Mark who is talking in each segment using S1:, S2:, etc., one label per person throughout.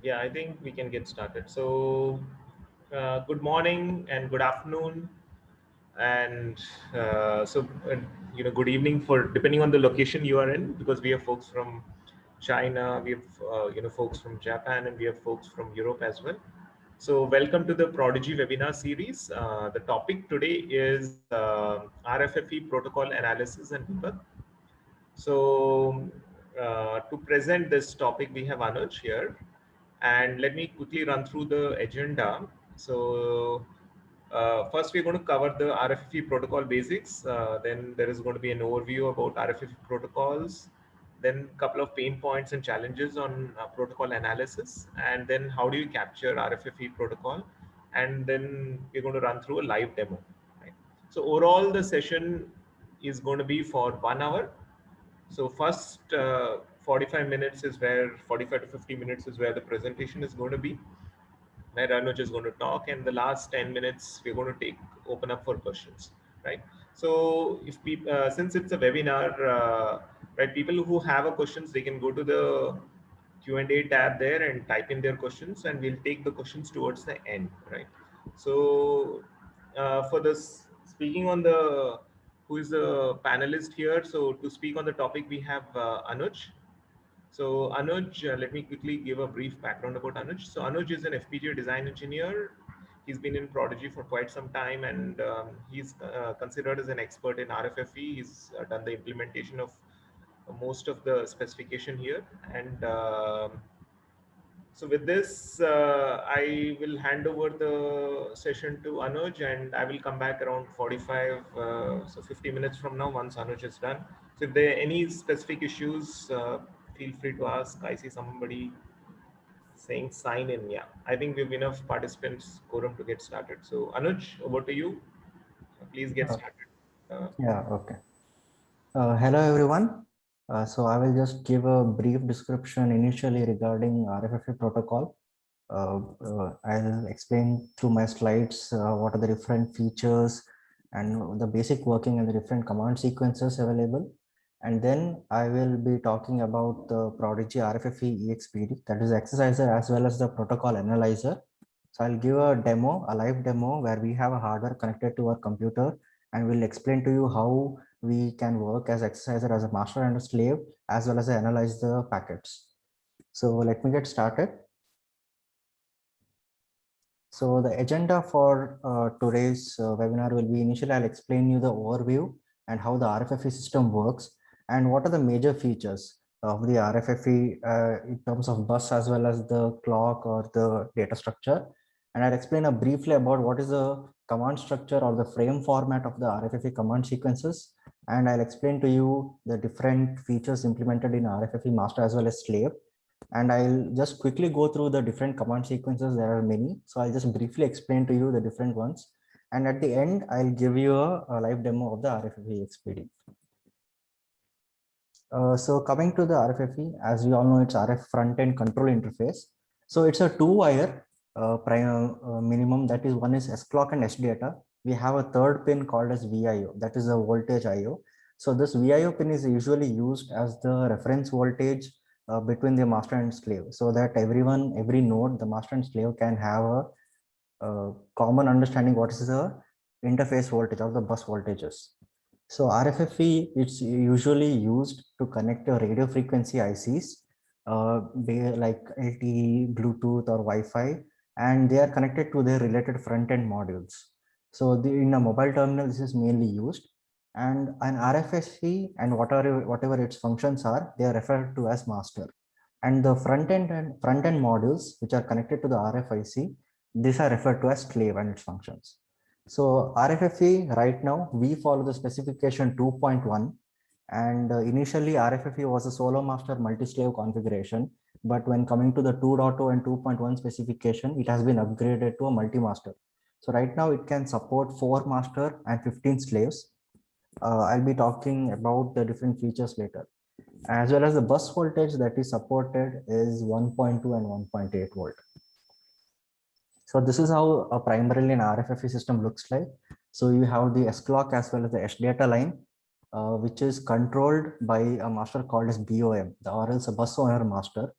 S1: Yeah, I think we can get started. Good morning and good afternoon, and good evening for depending on the location you are in, because we have folks from China, we have folks from Japan, and we have folks from Europe as well. So, welcome to the Prodigy webinar series. The topic today is RFFE protocol analysis and debug. To present this topic, we have Anuj here, and let me quickly run through the agenda. First, we're going to cover the RFFE protocol basics. Then there is going to be an overview about RFFE protocols. Then a couple of pain points and challenges on protocol analysis, and then how do you capture RFFE protocol, and then we're going to run through a live demo. Right? So overall, the session is going to be for 1 hour. So first 45 minutes is where 45 to 50 minutes is where the presentation is going to be, where Anuj is going to talk, and the last 10 minutes we're going to open up for questions, right? So if people, since it's a webinar, right, people who have a questions, they can go to the Q&A tab there and type in their questions, and we'll take the questions towards the end, right? So for this, speaking on the who is the panelist here, so to speak on the topic we have Anuj. So Anuj, let me quickly give a brief background about Anuj. So Anuj is an FPGA design engineer. He's been in Prodigy for quite some time, and he's considered as an expert in RFFE. He's done the implementation of most of the specification here. And so with this, I will hand over the session to Anuj, and I will come back around 45, 50 minutes from now once Anuj is done. So if there are any specific issues, feel free to ask. I see somebody saying sign in. Yeah, I think we have enough participants quorum to get started. So Anuj, over to you. Please get
S2: Uh,
S1: started. Uh,
S2: yeah, okay. Hello, everyone. So I will just give a brief description initially regarding RFFE protocol. I'll explain through my slides what are the different features and the basic working and the different command sequences available. And then I will be talking about the Prodigy RFFE EXPD, that is exerciser, as well as the protocol analyzer. So I'll give a demo, a live demo where we have a hardware connected to our computer, and we'll explain to you how we can work as exerciser as a master and a slave, as well as analyze the packets. So let me get started. So the agenda for today's webinar will be, initially I'll explain you the overview and how the RFFE system works and what are the major features of the RFFE in terms of bus as well as the clock or the data structure. And I'll explain briefly about what is the command structure or the frame format of the RFFE command sequences. And I'll explain to you the different features implemented in RFFE master as well as slave, and I'll just quickly go through the different command sequences. There are many, so I'll just briefly explain to you the different ones. And at the end, I'll give you a live demo of the RFFE XPD. So coming to the RFFE, as we all know, it's RF front-end control interface. So it's a two-wire minimum. That is, one is S clock and S data. We have a third pin called as VIO, that is a voltage IO. So this VIO pin is usually used as the reference voltage between the master and slave, so that every node, the master and slave, can have a common understanding what is the interface voltage or the bus voltages. So RFFE, it's usually used to connect a radio frequency ICs, like LTE, Bluetooth, or Wi-Fi, and they are connected to their related front-end modules. So in a mobile terminal, this is mainly used. And an RFFE and whatever its functions are, they are referred to as master. And the front-end modules, which are connected to the RFIC, these are referred to as slave and its functions. So RFFE, right now, we follow the specification 2.1, and initially RFFE was a solo master multi-slave configuration, but when coming to the 2.0 and 2.1 specification, it has been upgraded to a multi-master. So right now it can support 4 master and 15 slaves. I'll be talking about the different features later. As well as the bus voltage that is supported is 1.2 and 1.8 volt. So this is how primarily an RFFE system looks like. So you have the S clock as well as the S data line, which is controlled by a master called as BOM, or else a bus owner master.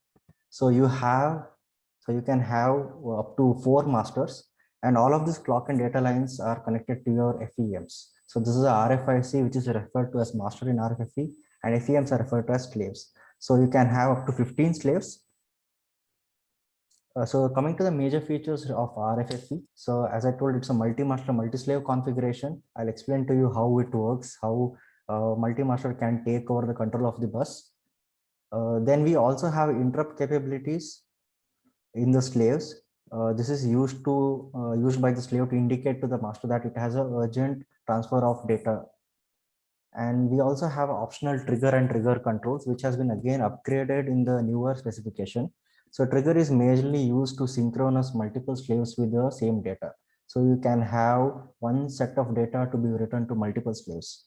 S2: So you have So you can have up to 4 masters, and all of these clock and data lines are connected to your FEMs. So this is a RFIC, which is referred to as master in RFFE, and FEMs are referred to as slaves. So you can have up to 15 slaves. So coming to the major features of RFFE. So as I told, it's a multi-master, multi-slave configuration. I'll explain to you how it works, how multi-master can take over the control of the bus. Then we also have interrupt capabilities in the slaves. This is used by the slave to indicate to the master that it has an urgent transfer of data. And we also have optional trigger and trigger controls, which has been again upgraded in the newer specification. So trigger is majorly used to synchronize multiple slaves with the same data. So you can have one set of data to be written to multiple slaves.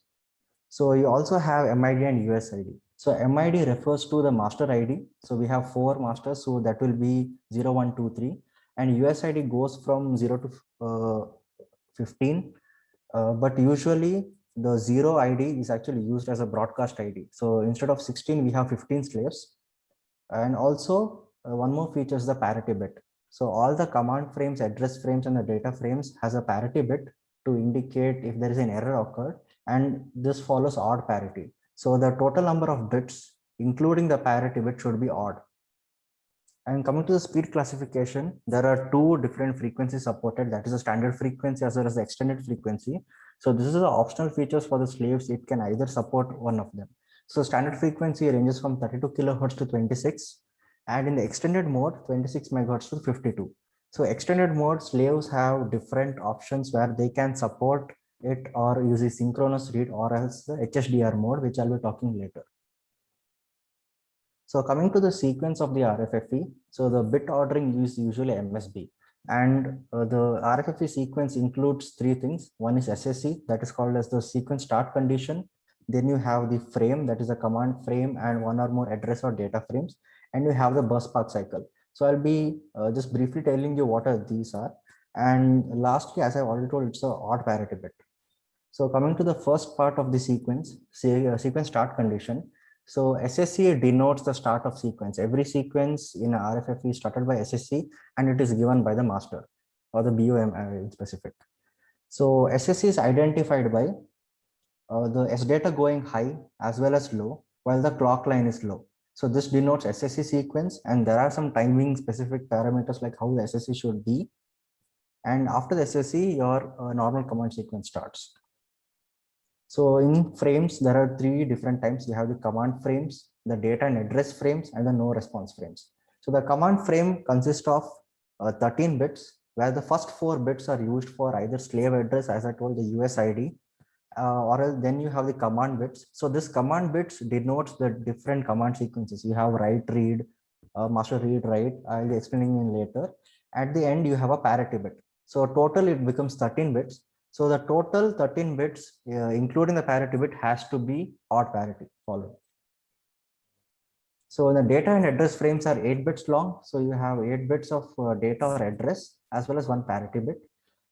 S2: So you also have MID and USID. So MID refers to the master ID. So we have 4 masters. So that will be 0, 1, 2, 3. And USID goes from 0 to 15. But usually the 0 ID is actually used as a broadcast ID. So instead of 16, we have 15 slaves. And also one more feature is the parity bit. So all the command frames, address frames, and the data frames has a parity bit to indicate if there is an error occurred, and this follows odd parity. So the total number of bits, including the parity bit, should be odd. And coming to the speed classification, there are 2 different frequencies supported. That is a standard frequency as well as the extended frequency. So this is the optional features for the slaves. It can either support one of them. So standard frequency ranges from 32 kilohertz to 26, and in the extended mode, 26 megahertz to 52. So extended mode, slaves have different options where they can support it or use a synchronous read or else the HSDR mode, which I'll be talking later. So coming to the sequence of the RFFE, so the bit ordering is usually MSB, and the RFFE sequence includes 3 things. One is SSC, that is called as the sequence start condition. Then you have the frame, that is a command frame and 1 or more address or data frames, and you have the bus path cycle. So I'll be just briefly telling you what these are. And lastly, as I've already told, it's a odd parity bit. So coming to the first part of the sequence, sequence start condition. So SSC denotes the start of sequence. Every sequence in RFFE is started by SSC, and it is given by the master or the BOM in specific. So SSC is identified by the S data going high as well as low, while the clock line is low. So this denotes SSC sequence, and there are some timing specific parameters like how the SSC should be. And after the SSC, your normal command sequence starts. So in frames, there are 3 different types. We have the command frames, the data and address frames, and the no response frames. So the command frame consists of 13 bits, where the first 4 bits are used for either slave address, as I told, the USID, or else then you have the command bits. So this command bits denotes the different command sequences. You have write, read, master, read, write. I'll be explaining in later. At the end, you have a parity bit. So total it becomes 13 bits. So the total 13 bits, including the parity bit, has to be odd parity followed. So the data and address frames are 8 bits long. So you have 8 bits of data or address as well as 1 parity bit.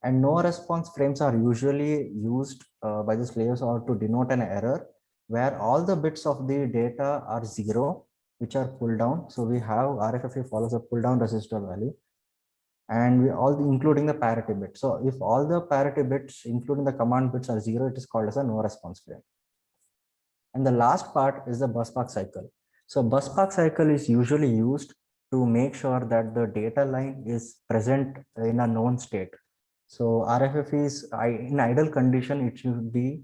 S2: And no response frames are usually used by the slaves or to denote an error, where all the bits of the data are 0, which are pulled down. So we have RFFE follows a pull down resistor value, and we all including the parity bit. So if all the parity bits, including the command bits, are 0, it is called as a no response frame. And the last part is the bus path cycle. So bus path cycle is usually used to make sure that the data line is present in a known state. So RFFE is in idle condition, it should be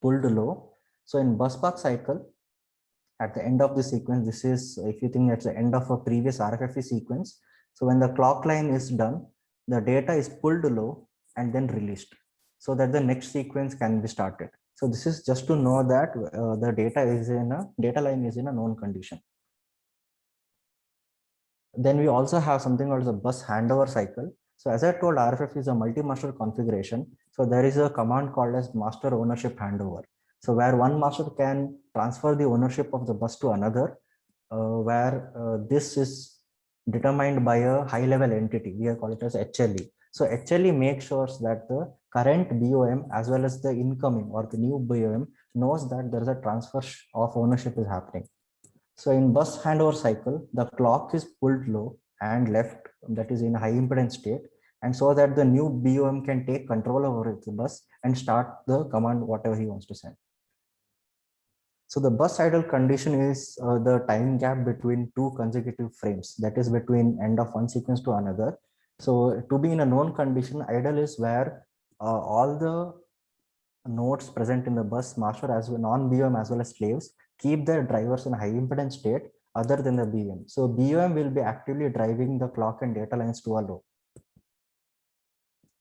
S2: pulled low. So in bus path cycle, at the end of the sequence, this is, if you think, at the end of a previous RFFE sequence. So when the clock line is done, the data is pulled low and then released so that the next sequence can be started. So this is just to know that the data line is in a known condition. Then we also have something called the bus handover cycle. So as I told, RFFE is a multi-master configuration. So there is a command called as master ownership handover. So where one master can transfer the ownership of the bus to another, where this is determined by a high-level entity. We call it as HLE. So HLE makes sure that the current BOM as well as the incoming or the new BOM knows that there is a transfer of ownership is happening. So in bus handover cycle, the clock is pulled low and left that is in a high impedance state, and so that the new BOM can take control over the bus and start the command whatever he wants to send. So the bus idle condition is the time gap between two consecutive frames, that is between end of one sequence to another. So to be in a known condition, idle is where all the nodes present in the bus master as well non-BOM as well as slaves keep their drivers in high impedance state other than the BOM. So BOM will be actively driving the clock and data lines to a low.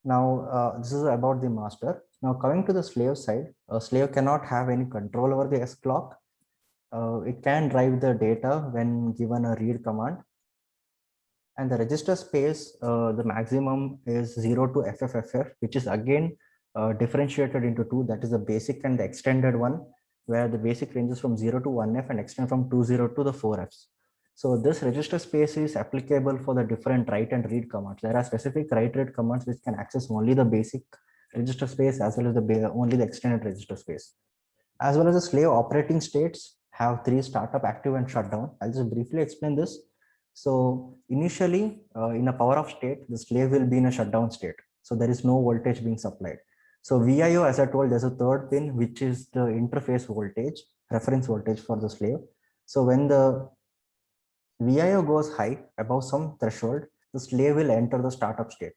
S2: Now this is about the master. Now coming to the slave side, a slave cannot have any control over the S clock. It can drive the data when given a read command. And the register space, the maximum is 0 to FFFF, which is again differentiated into two, that is the basic and the extended one, where the basic ranges from 0 to 1F and extend from 20 to the 4Fs. So this register space is applicable for the different write and read commands. There are specific write-read commands which can access only the basic register space as well as only the extended register space. As well as the slave operating states have 3 startup, active, and shutdown. I'll just briefly explain this. So initially in a power off state, the slave will be in a shutdown state. So there is no voltage being supplied. So VIO, as I told, there's a third pin, which is the interface voltage, reference voltage for the slave. So when the VIO goes high above some threshold, the slave will enter the startup state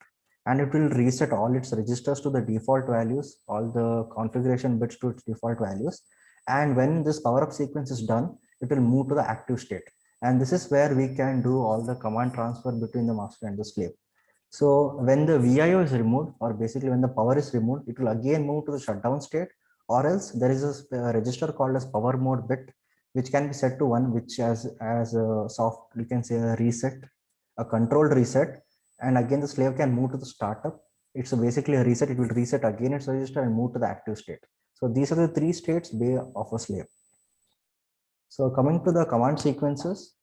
S2: and it will reset all its registers to the default values, all the configuration bits to its default values. And when this power up sequence is done, it will move to the active state. And this is where we can do all the command transfer between the master and the slave. So when the VIO is removed, or basically when the power is removed, it will again move to the shutdown state, or else there is a register called as power mode bit, which can be set to 1, which as a soft, you can say a reset, a controlled reset. And again, the slave can move to the startup. It's basically a reset. It will reset again its register and move to the active state. So these are the 3 states of a slave. So coming to the command sequences.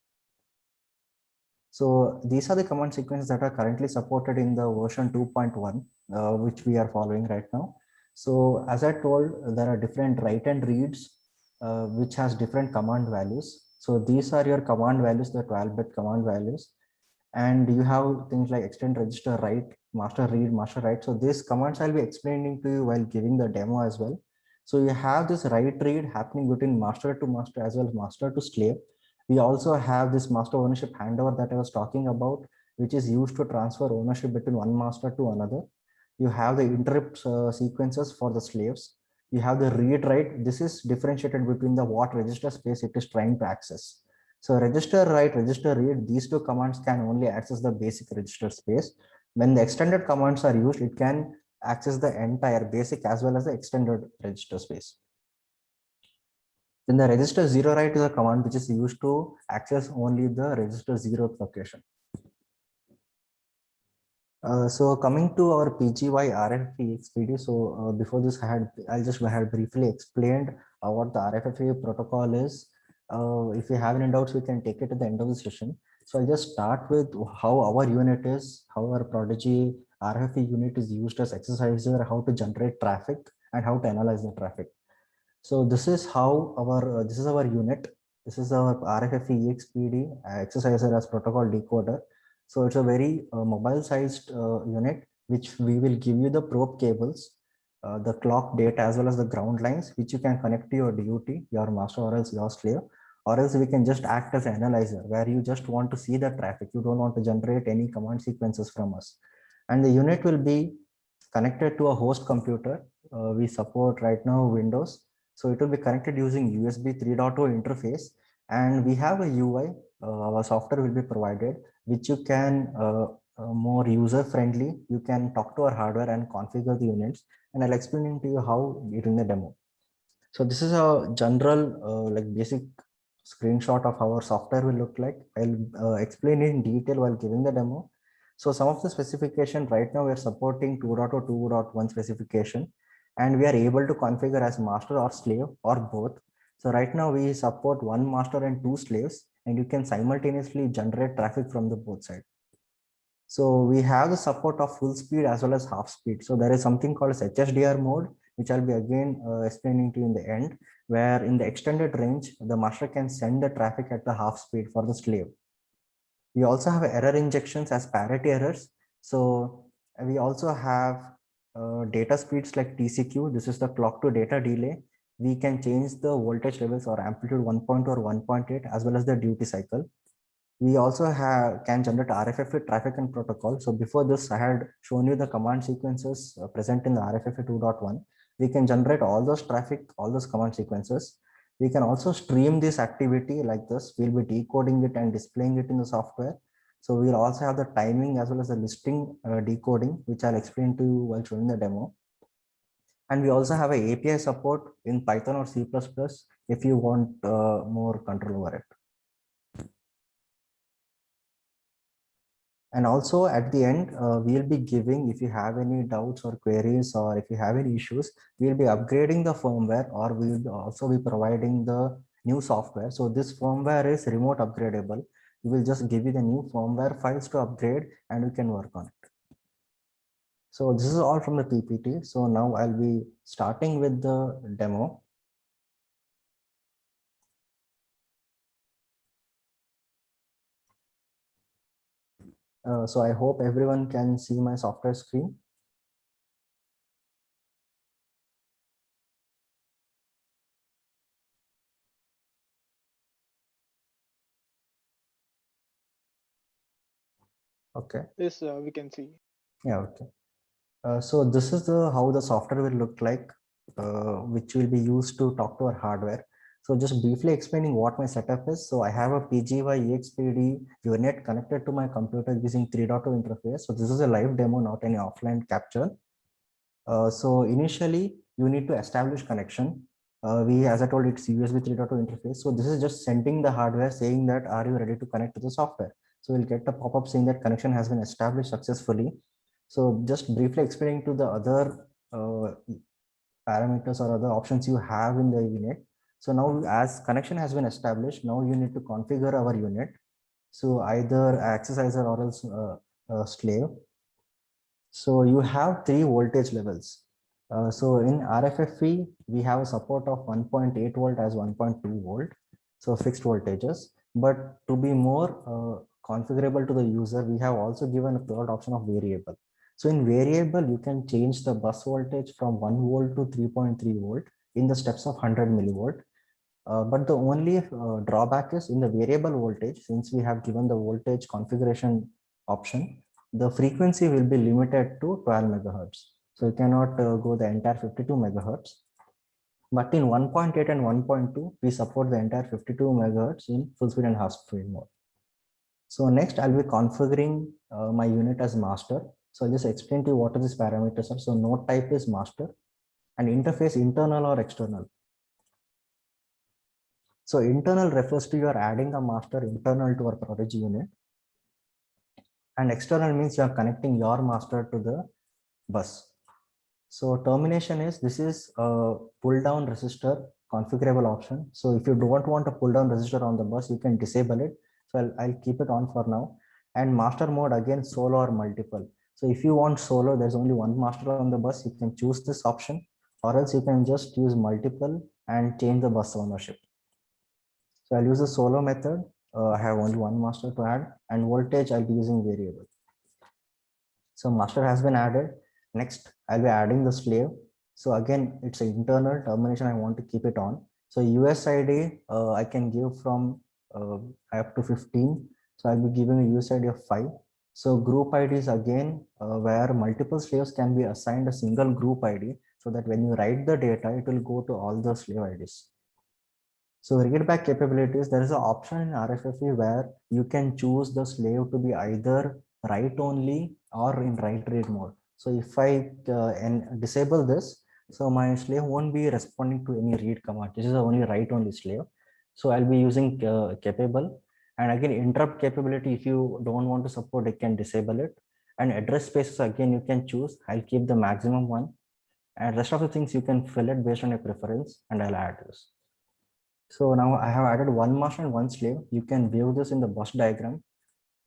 S2: So these are the command sequences that are currently supported in the version 2.1, which we are following right now. So as I told, there are different write and reads, which has different command values. So these are your command values, the 12-bit command values. And you have things like extend register write, master read, master write. So these commands I'll be explaining to you while giving the demo as well. So you have this write read happening between master to master as well as master to slave. We also have this master ownership handover that I was talking about, which is used to transfer ownership between one master to another. You have the interrupt sequences for the slaves. You have the read write. This is differentiated between the what register space it is trying to access. So register write, register read, these 2 commands can only access the basic register space. When the extended commands are used, it can access the entire basic as well as the extended register space. Then the register 0 write is a command which is used to access only the register 0th location. So coming to our PGY RFFE XPD. So before this, I just had briefly explained what the RFFE protocol is. If you have any doubts, we can take it at the end of the session. So I'll just start with how our unit is, how our Prodigy RFFE unit is used as exerciser, how to generate traffic, and how to analyze the traffic. So this is how this is our unit. This is our RFFE EXPD exerciser as protocol decoder. So it's a very mobile sized unit, which we will give you the probe cables, the clock data as well as the ground lines, which you can connect to your DUT, your master or else your slave, or else we can just act as an analyzer where you just want to see the traffic. You don't want to generate any command sequences from us. And the unit will be connected to a host computer. We support right now Windows. So it will be connected using USB 3.0 interface, and we have a UI. Our software will be provided, which you can more user friendly. You can talk to our hardware and configure the units, and I'll explain to you how during the demo. So this is a general like basic screenshot of how our software will look like. I'll explain it in detail while giving the demo. So some of the specification right now we're supporting 2.0, 2.1 specification, and we are able to configure as master or slave or both. So right now we support 1 master and 2 slaves, and you can simultaneously generate traffic from the both sides. So we have the support of full speed as well as half speed. So there is something called as HSDR mode, which I'll be again explaining to you in the end, where in the extended range, the master can send the traffic at the half speed for the slave. We also have error injections as parity errors. So we also have data speeds like TCQ. This is the clock to data delay. We can change the voltage levels or amplitude 1.2 or 1.8 as well as the duty cycle. We also can generate RFFE traffic and protocol. So before this, I had shown you the command sequences present in the RFFE 2.1. We can generate all those traffic, all those command sequences. We can also stream this activity like this. We'll be decoding it and displaying it in the software. So we'll also have the timing as well as the listing decoding, which I'll explain to you while showing the demo. And we also have a API support in Python or C++ if you want more control over it. And also at the end, we'll be giving, if you have any doubts or queries, or if you have any issues, we'll be upgrading the firmware, or we'll also be providing the new software. So this firmware is remote upgradable. We will just give you the new firmware files to upgrade and we can work on it. So this is all from the PPT. So now I'll be starting with the demo. So I hope everyone can see my software screen. Okay.
S3: Yes, we can see.
S2: Yeah, okay. So this is how the software will look like, which will be used to talk to our hardware. So just briefly explaining what my setup is. So I have a PGY EXPD unit connected to my computer using 3.2 interface. So this is a live demo, not any offline capture. So initially you need to establish connection. As I told, it's USB 3.2 interface. So this is just sending the hardware saying that, are you ready to connect to the software? So we'll get a pop-up saying that connection has been established successfully. So just briefly explaining to the other parameters or other options you have in the unit. So now as connection has been established, now you need to configure our unit. So either accessor or else slave. So you have three voltage levels. So in RFFE, we have a support of 1.8 volt as 1.2 volt. So fixed voltages. But to be more configurable to the user, we have also given a third option of variable. So in variable, you can change the bus voltage from 1 volt to 3.3 volt in the steps of 100 millivolt. But the only drawback is in the variable voltage, since we have given the voltage configuration option, the frequency will be limited to 12 megahertz. So you cannot go the entire 52 megahertz. But in 1.8 and 1.2, we support the entire 52 megahertz in full speed and half speed mode. So next, I'll be configuring my unit as master. So I'll just explain to you what are these parameters are. So node type is master and interface internal or external. So internal refers to you are adding a master internal to our Prodigy unit. And external means you are connecting your master to the bus. So termination is, this is a pull down resistor configurable option. So if you don't want a pull down resistor on the bus, you can disable it. So I'll keep it on for now. And master mode, again, solo or multiple. So if you want solo, there's only one master on the bus, you can choose this option, or else you can just use multiple and change the bus ownership. So I'll use the solo method. I have only one master to add, and voltage I'll be using variable. So master has been added. Next, I'll be adding the slave. So again, it's an internal termination. I want to keep it on. So USID I can give from up to 15. So I'll be giving a USID of 5. So group ID is again where multiple slaves can be assigned a single group ID, so that when you write the data, it will go to all the slave IDs. So read back capabilities, there is an option in RFFE where you can choose the slave to be either write only or in write read mode. So if I disable this, so my slave won't be responding to any read command. This is the only write only slave. So I'll be using capable, and again interrupt capability. If you don't want to support, it can disable it. And address spaces, again you can choose. I'll keep the maximum one, and rest of the things you can fill it based on your preference, and I'll add this. So now I have added one master and one slave. You can view this in the bus diagram.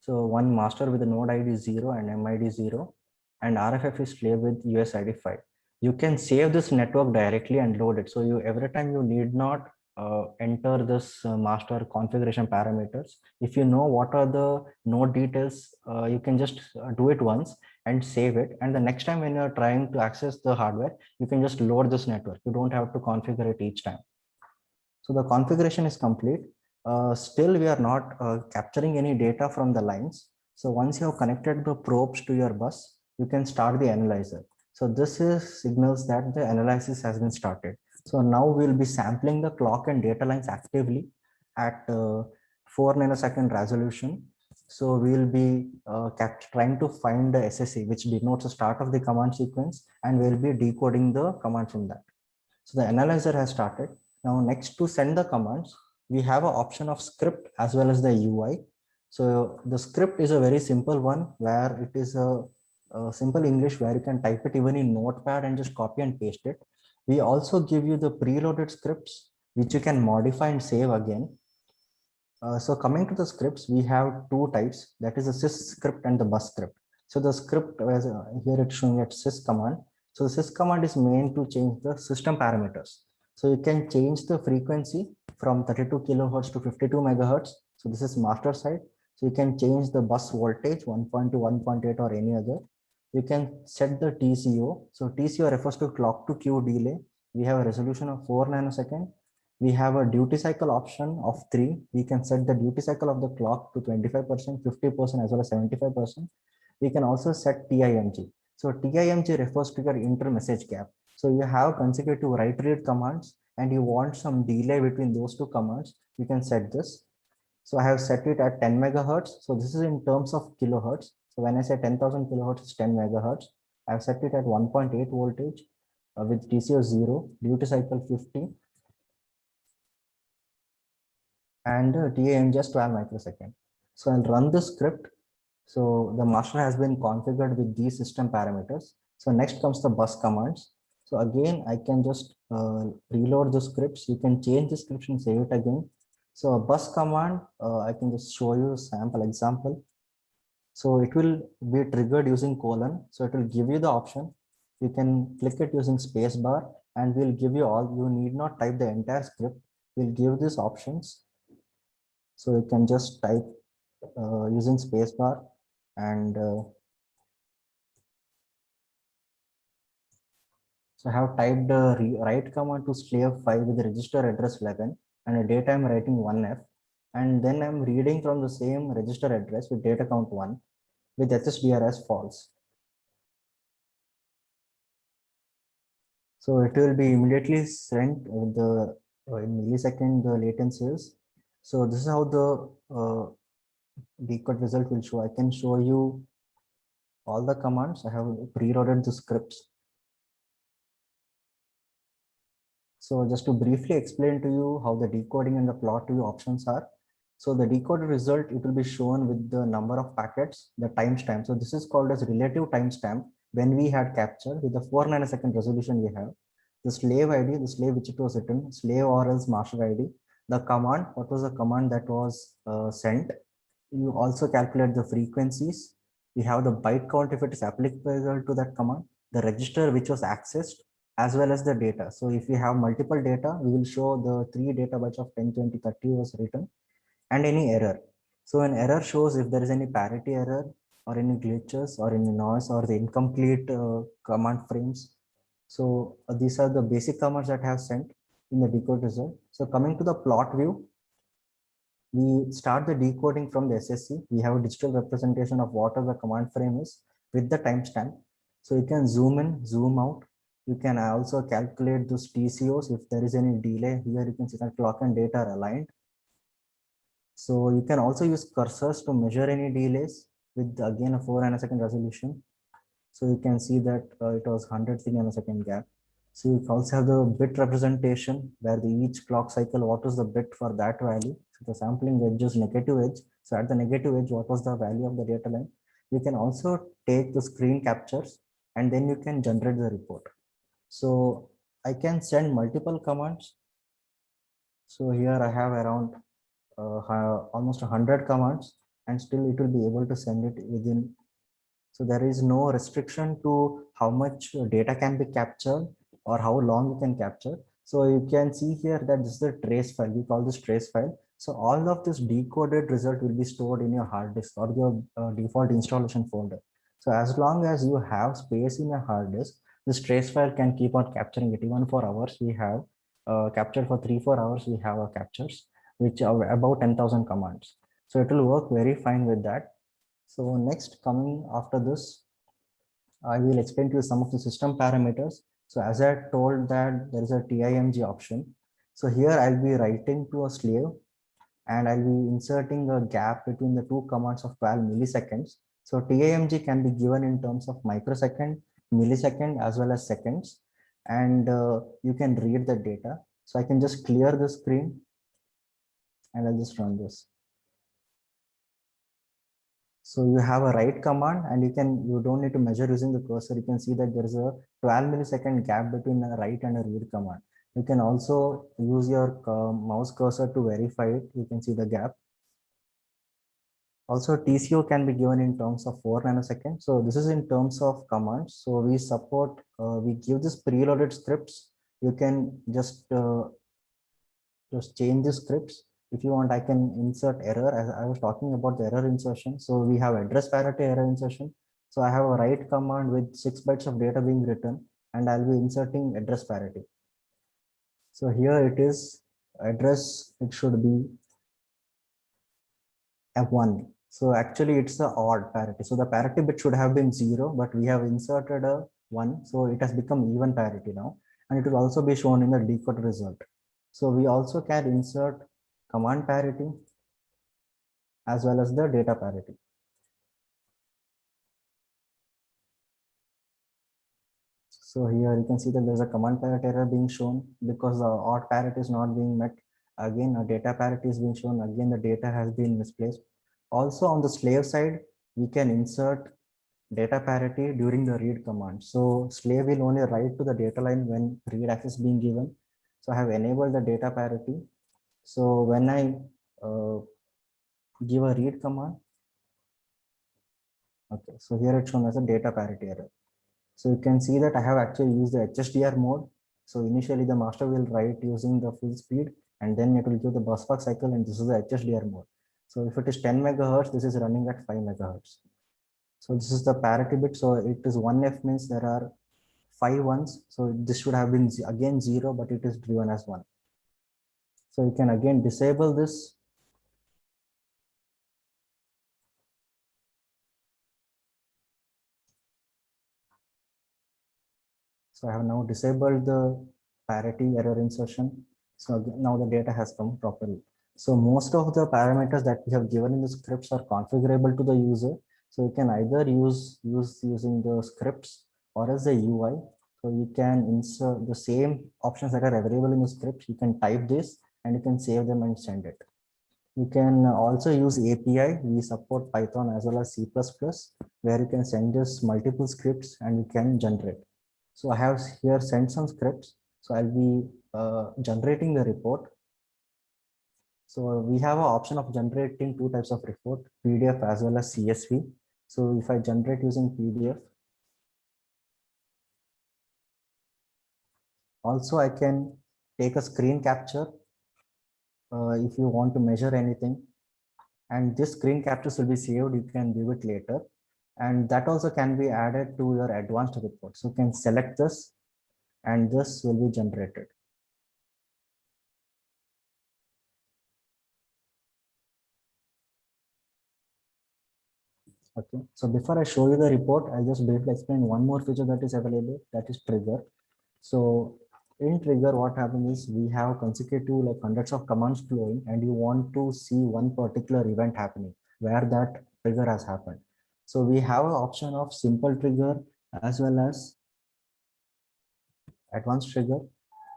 S2: So one master with the node ID 0 and MID 0, and RFFE slave with USID 5. You can save this network directly and load it. So you every time you need not enter this master configuration parameters. If you know what are the node details, you can just do it once and save it. And the next time when you're trying to access the hardware, you can just load this network. You don't have to configure it each time. So the configuration is complete. Still, we are not capturing any data from the lines. So once you have connected the probes to your bus, you can start the analyzer. So this is signals that the analysis has been started. So now we'll be sampling the clock and data lines actively at 4 nanosecond resolution. So we'll be trying to find the SSE, which denotes the start of the command sequence, and we'll be decoding the command from that. So the analyzer has started. Now next to send the commands, we have an option of script as well as the UI. So the script is a very simple one where it is a simple English where you can type it even in Notepad and just copy and paste it. We also give you the preloaded scripts which you can modify and save again. So coming to the scripts, we have two types, that is a sys script and the bus script. So the script, here it's showing at sys command. So the sys command is meant to change the system parameters. So you can change the frequency from 32 kilohertz to 52 megahertz. So this is master side. So you can change the bus voltage 1.2, 1.8 or any other. You can set the TCO. So TCO refers to clock to queue delay. We have a resolution of 4 nanosecond. We have a duty cycle option of 3. We can set the duty cycle of the clock to 25%, 50% as well as 75%. We can also set TIMG. So TIMG refers to your inter-message gap. So you have consecutive write-read commands and you want some delay between those two commands, you can set this. So I have set it at 10 megahertz. So this is in terms of kilohertz. So when I say 10,000 kilohertz, it's 10 megahertz. I have set it at 1.8 voltage with TCO 0, duty cycle 50. And TAM just 12 microsecond. So I'll run the script. So the master has been configured with these system parameters. So next comes the bus commands. So again, I can just reload the scripts. You can change the scripts and save it again. So a bus command, I can just show you a sample example. So it will be triggered using colon. So it will give you the option. You can click it using space bar and we'll give you all, you need not type the entire script. We'll give these options. So you can just type using spacebar and so I have typed the write command to slave 5 with the register address 11 and a data I'm writing 1F, and then I'm reading from the same register address with data count 1 with SSDR as false. So it will be immediately sent with the in millisecond the latency is. So this is how the decode result will show. I can show you all the commands. I have preloaded the scripts. So just to briefly explain to you how the decoding and the plot view options are. So the decoded result, it will be shown with the number of packets, the timestamp. So this is called as relative timestamp when we had captured with the 4 nanosecond resolution we have. The slave ID, the slave which it was written, slave or else master ID, the command, what was the command that was sent. You also calculate the frequencies. We have the byte count if it is applicable to that command, the register which was accessed, as well as the data. So if we have multiple data, we will show the 3 data bytes of 10, 20, 30 was written and any error. So an error shows if there is any parity error or any glitches or any noise or the incomplete command frames. So these are the basic commands that I have sent in the decode result. So coming to the plot view, we start the decoding from the SSC. We have a digital representation of what the command frame is with the timestamp. So you can zoom in, zoom out. You can also calculate those TCOs. If there is any delay here, you can see that clock and data are aligned. So you can also use cursors to measure any delays with again a 4 nanosecond resolution. So you can see that it was 100 nanosecond gap. So you also have the bit representation where each clock cycle, what was the bit for that value. So the sampling edge is negative edge. So at the negative edge, what was the value of the data line? You can also take the screen captures and then you can generate the report. So I can send multiple commands. So here I have around almost 100 commands and still it will be able to send it within. So there is no restriction to how much data can be captured or how long you can capture. So you can see here that this is a trace file. We call this trace file. So all of this decoded result will be stored in your hard disk or your default installation folder. So as long as you have space in your hard disk, this trace file can keep on capturing it. Even for hours, we have captured for 3-4 hours. We have captures which are about 10,000 commands. So it will work very fine with that. So next, coming after this, I will explain to you some of the system parameters. So as I told that there is a TIMG option. So here I'll be writing to a slave and I'll be inserting a gap between the two commands of 12 milliseconds. So TIMG can be given in terms of microsecond, millisecond, as well as seconds. And you can read the data. So I can just clear the screen and I'll just run this. So you have a write command and you don't need to measure using the cursor. You can see that there is a 12 millisecond gap between a write and a read command. You can also use your mouse cursor to verify it. You can see the gap. Also, TCO can be given in terms of 4 nanoseconds. So this is in terms of commands. So we support, we give this preloaded scripts. You can just change the scripts. If you want, I can insert error as I was talking about the error insertion. So we have address parity error insertion. So I have a write command with 6 bytes of data being written and I'll be inserting address parity. So here it is address, it should be F1. So actually it's the odd parity. So the parity bit should have been 0, but we have inserted a 1. So it has become even parity now. And it will also be shown in the decoded result. So we also can insert command parity as well as the data parity. So here you can see that there's a command parity error being shown because the odd parity is not being met. Again, a data parity is being shown. Again, the data has been misplaced. Also on the slave side, we can insert data parity during the read command. So slave will only write to the data line when read access being given. So I have enabled the data parity. So when I give a read command, okay, so here it's shown as a data parity error. So you can see that I have actually used the HSDR mode. So initially the master will write using the full speed and then it will give the busbar cycle and this is the HSDR mode. So if it is 10 megahertz, this is running at 5 megahertz. So this is the parity bit. So it is 1F means there are 5 ones. So this should have been again 0, but it is driven as 1. So you can again disable this. So I have now disabled the parity error insertion. So now the data has come properly. So most of the parameters that we have given in the scripts are configurable to the user. So you can either use using the scripts or as the UI. So you can insert the same options that are available in the scripts. You can type this and you can save them and send it. You can also use API. We support Python as well as C++, where you can send us multiple scripts and you can generate. So I have here sent some scripts. So I'll be generating the report. So we have an option of generating 2 types of report, PDF as well as CSV. So if I generate using PDF, also I can take a screen capture if you want to measure anything. And this screen captures will be saved. You can view it later. And that also can be added to your advanced report. So you can select this and this will be generated. Okay, so before I show you the report, I'll just briefly explain one more feature that is available, that is trigger. So in trigger, what happens is we have consecutive like hundreds of commands flowing and you want to see one particular event happening where that trigger has happened. So we have an option of simple trigger as well as advanced trigger.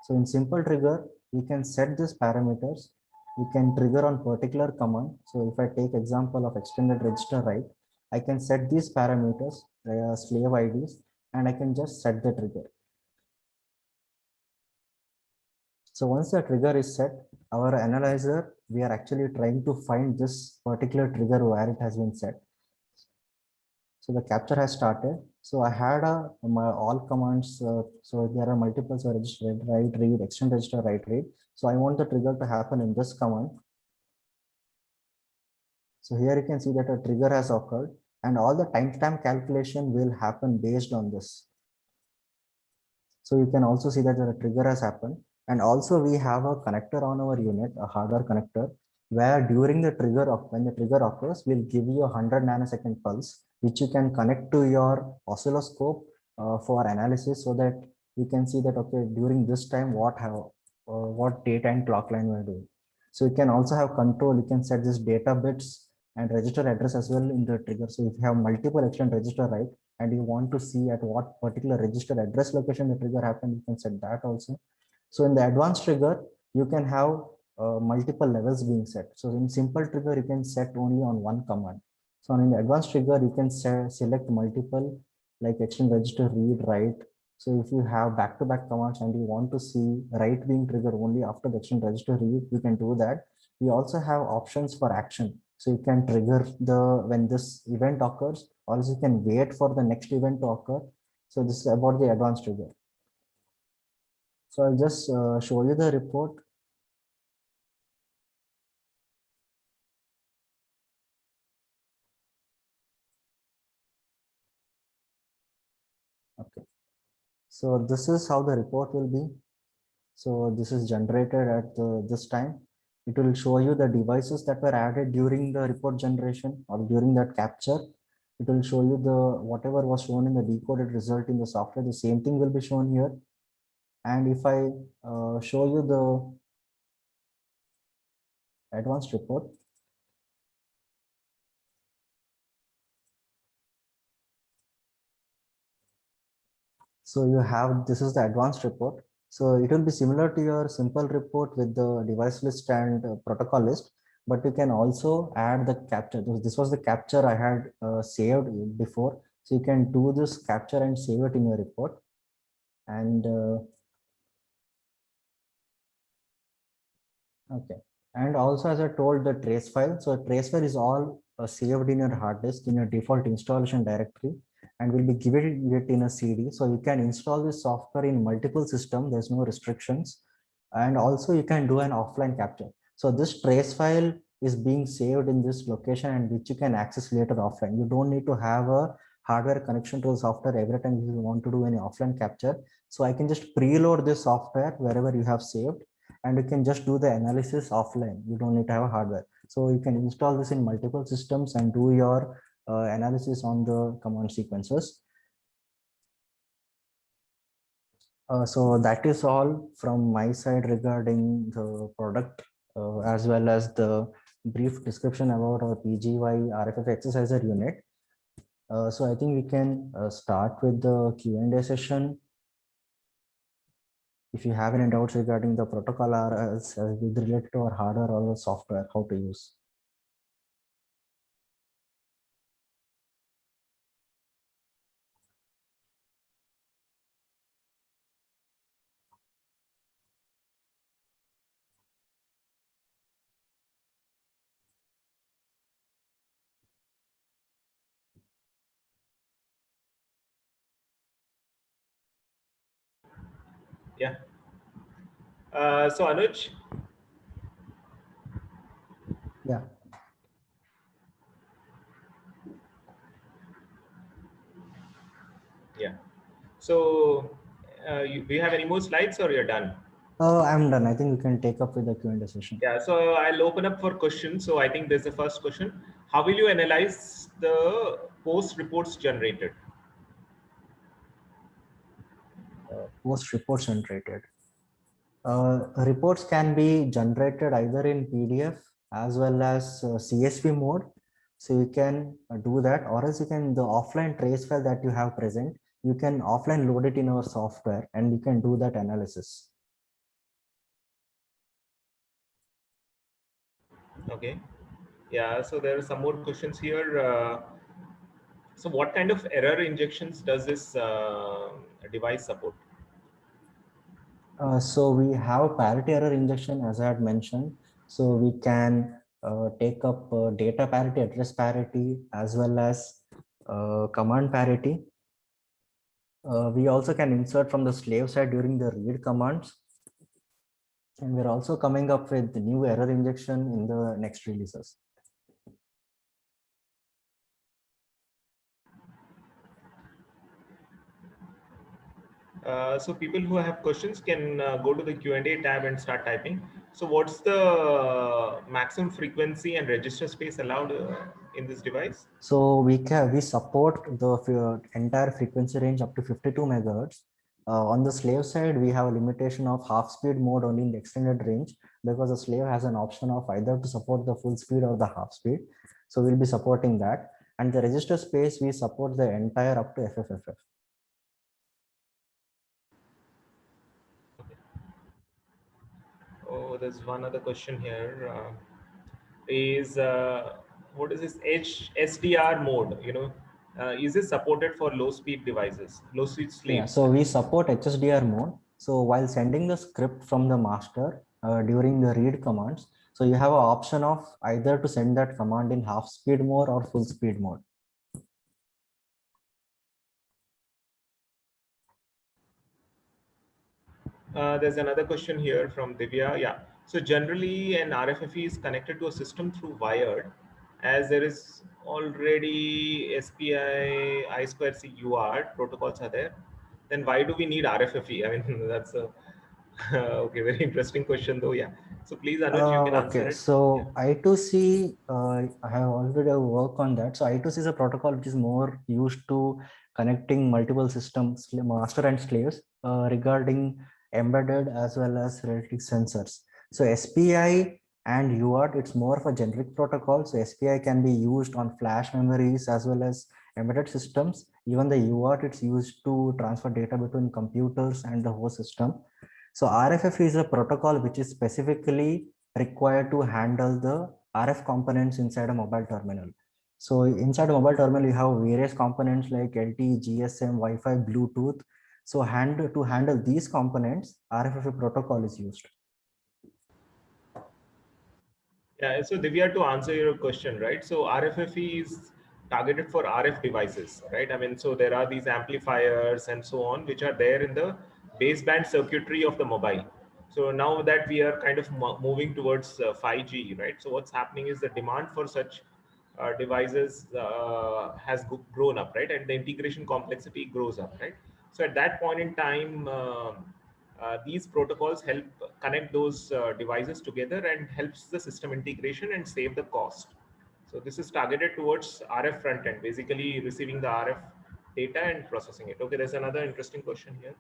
S2: So in simple trigger, we can set these parameters. We can trigger on particular command. So if I take example of extended register write, I can set these parameters, slave IDs, and I can just set the trigger. So once the trigger is set, our analyzer, we are actually trying to find this particular trigger where it has been set. So the capture has started. So I had my all commands. So there are multiple, so register, write, read, extend register, write, read. So I want the trigger to happen in this command. So here you can see that a trigger has occurred and all the timestamp calculation will happen based on this. So you can also see that a trigger has happened. And also we have a connector on our unit, a hardware connector, where during the trigger of when the trigger occurs, we'll give you a 100 nanosecond pulse, which you can connect to your oscilloscope for analysis, so that you can see that, okay, during this time, what data and clock line we're doing. So you can also have control. You can set this data bits and register address as well in the trigger. So if you have multiple extend register, right, and you want to see at what particular register address location the trigger happened, you can set that also. So in the advanced trigger, you can have multiple levels being set. So in simple trigger, you can set only on one command. So in the advanced trigger, you can select multiple, like extend register, read, write. So if you have back-to-back commands and you want to see write being triggered only after the extend register read, you can do that. We also have options for action. So you can trigger when this event occurs, or else you can wait for the next event to occur. So this is about the advanced trigger. So I'll just show you the report. Okay. So this is how the report will be. So this is generated at this time. It will show you the devices that were added during the report generation or during that capture. It will show you the whatever was shown in the decoded result in the software. The same thing will be shown here. And if I show you the advanced report, so you have, this is the advanced report. So it will be similar to your simple report with the device list and protocol list, but you can also add the capture. This was the capture I had saved before. So you can do this capture and save it in your report. And okay. And also, as I told, the trace file. So trace file is all saved in your hard disk in your default installation directory, and will be given it in a CD. So you can install this software in multiple systems. There's no restrictions. And also you can do an offline capture. So this trace file is being saved in this location, and which you can access later offline. You don't need to have a hardware connection to the software every time you want to do any offline capture. So I can just preload this software wherever you have saved, and you can just do the analysis offline. You don't need to have a hardware. So you can install this in multiple systems and do your analysis on the command sequences. So that is all from my side regarding the product, as well as the brief description about our PGY RFF exerciser unit. So I think we can start with the Q&A session. If you have any doubts regarding the protocol or with related to our hardware or the software, how to use.
S1: Yeah. So Anuj.
S2: Yeah.
S1: Yeah. So do you have any more slides or you're done?
S2: I'm done. I think we can take up with the Q&A session.
S1: Yeah, so I'll open up for questions. So I think there's the first question. How will you analyze the post reports generated?
S2: Post reports generated. Reports can be generated either in PDF as well as CSV mode. So you can do that, or else you can, the offline trace file that you have present, you can offline load it in our software and you can do that analysis.
S1: Okay. Yeah, so there are some more questions here. So what kind of error injections does this device support?
S2: So we have parity error injection, as I had mentioned. So we can take up data parity, address parity, as well as command parity. We also can insert from the slave side during the read commands. And we're also coming up with new error injection in the next releases.
S1: So people who have questions can go to the Q&A tab and start typing. So what's the maximum frequency and register space allowed in this device?
S2: So we support the entire frequency range up to 52 megahertz. On the slave side, we have a limitation of half speed mode only in the extended range, because the slave has an option of either to support the full speed or the half speed. So we'll be supporting that. And the register space, we support the entire up to FFFF.
S1: Oh, there's one other question here. What is this SDR mode? Is this supported for low speed devices, low speed
S2: Yeah,
S1: slaves?
S2: so we support HSDR mode. So while sending the script from the master during the read commands, so you have an option of either to send that command in half speed mode or full speed mode.
S1: There's another question here from Divya. Yeah. So generally, an RFFE is connected to a system through wired, as there is already SPI, I2C UART protocols are there. Then why do we need RFFE? I mean, that's a okay, very interesting question though. Yeah. So please, Anuj, you can answer
S2: Okay,
S1: it. Yeah.
S2: so I2C, I have already worked on that. So I2C is a protocol which is more used to connecting multiple systems, master and slaves, regarding embedded as well as related sensors. So SPI and UART, it's more of a generic protocol. So SPI can be used on flash memories as well as embedded systems. Even the UART, it's used to transfer data between computers and the host system. So RFF is a protocol which is specifically required to handle the RF components inside a mobile terminal. So inside a mobile terminal, you have various components like LTE, GSM, Wi-Fi, Bluetooth. So to handle these components, RFFE protocol is used.
S1: Yeah, so Divya, to answer your question, right? So RFFE is targeted for RF devices, right? I mean, so there are these amplifiers and so on, which are there in the baseband circuitry of the mobile. So now that we are kind of moving towards 5G, right? So what's happening is the demand for such devices has grown up, right? And the integration complexity grows up, right? So at that point in time, these protocols help connect those devices together and helps the system integration and save the cost. So this is targeted towards RF front end, basically receiving the RF data and processing it. Okay, there's another interesting question here.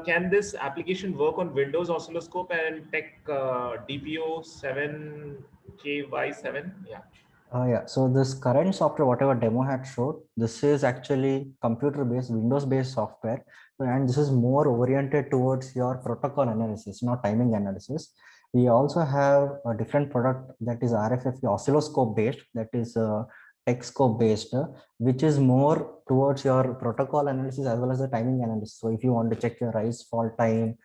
S1: Can this application work on Windows oscilloscope and tech DPO 7KY7? Yeah.
S2: Yeah, so this current software, whatever demo had showed, this is actually computer-based, Windows-based software, and this is more oriented towards your protocol analysis, not timing analysis. We also have a different product that is RFFE oscilloscope-based, that is TechScope-based, which is more towards your protocol analysis as well as the timing analysis. So if you want to check your rise fall time,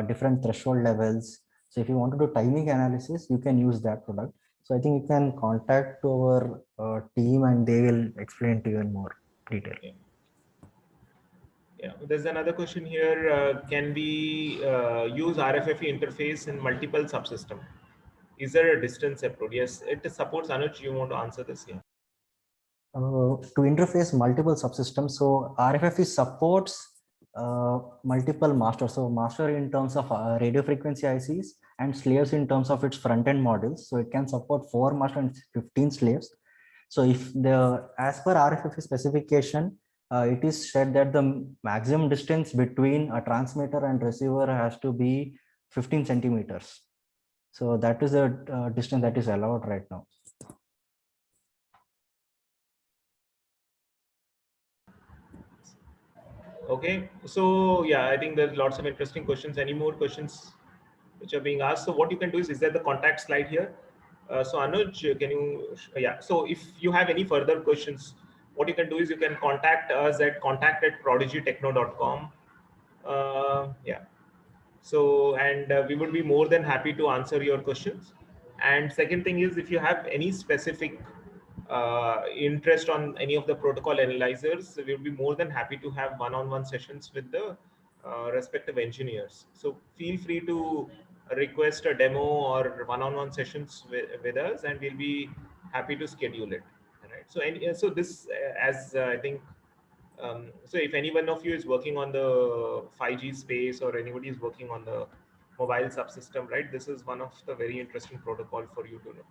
S2: different threshold levels. So if you want to do timing analysis, you can use that product. So I think you can contact our team and they will explain to you in more detail.
S1: Yeah. Yeah, there's another question here. Can we use RFFE interface in multiple subsystem? Is there a distance approach? Yes, it supports. Anuj, you want to answer this here?
S2: To interface multiple subsystems, so RFFE supports multiple masters. So master in terms of radio frequency ICs and slaves in terms of its front-end modules. So it can support 4 master and 15 slaves. So if as per RFFE specification, it is said that the maximum distance between a transmitter and receiver has to be 15 centimeters. So that is the distance that is allowed right now.
S1: Okay, so yeah, I think there's lots of interesting questions. Any more questions which are being asked? So what you can do is there the contact slide here? So Anuj, can you, yeah. So if you have any further questions, what you can do is you can contact us at contact@prodigytechno.com. Yeah. So, and we would be more than happy to answer your questions. And second thing is, if you have any specific interest on any of the protocol analyzers, we'll be more than happy to have one-on-one sessions with the respective engineers. So feel free to request a demo or one-on-one sessions with us, and we'll be happy to schedule it. All right. So so this as I think. So if any one of you is working on the 5G space, or anybody is working on the mobile subsystem, right? This is one of the very interesting protocol for you to know.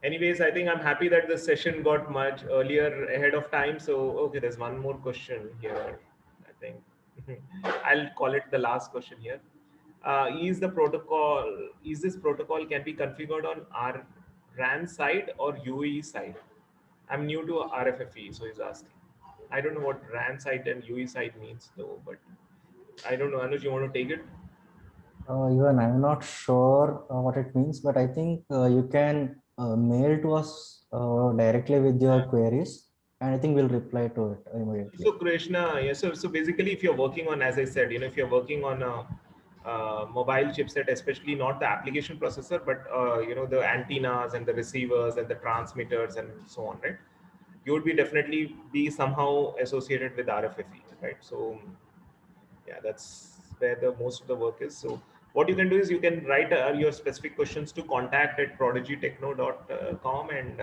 S1: Anyways, I think I'm happy that the session got much earlier ahead of time. So, okay, there's one more question here. I think I'll call it the last question here. Is this protocol can be configured on our RAN side or UAE side? I'm new to RFFE, so he's asking. I don't know what RAN side and UAE side means though, but I don't know. Anuj, you want to take it?
S2: Even I'm not sure what it means, but I think you can mail to us directly with your queries, and I think we'll reply to it immediately.
S1: So Krishna, yeah, so basically if you're working on, as I said, if you're working on a mobile chipset, especially not the application processor, but the antennas and the receivers and the transmitters and so on, right? You would be definitely be somehow associated with RFFE, right? So yeah, that's where the most of the work is. So what you can do is you can write your specific questions to contact@prodigytechno.com, and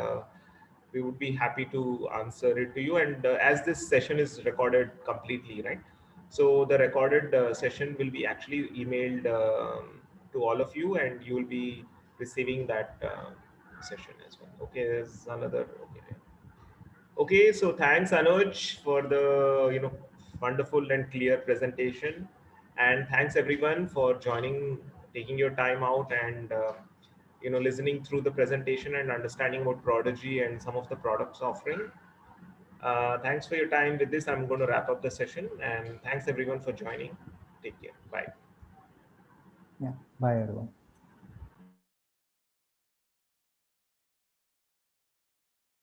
S1: we would be happy to answer it to you. And as this session is recorded completely, right? So the recorded session will be actually emailed to all of you, and you will be receiving that session as well. Okay, there's another. Okay. Okay, so thanks Anuj for the wonderful and clear presentation, and thanks everyone for joining, taking your time out, and listening through the presentation and understanding about Prodigy and some of the products offering. Thanks for your time. With this, I'm going to wrap up the session, and thanks everyone for joining. Take care. Bye.
S2: Yeah, bye everyone.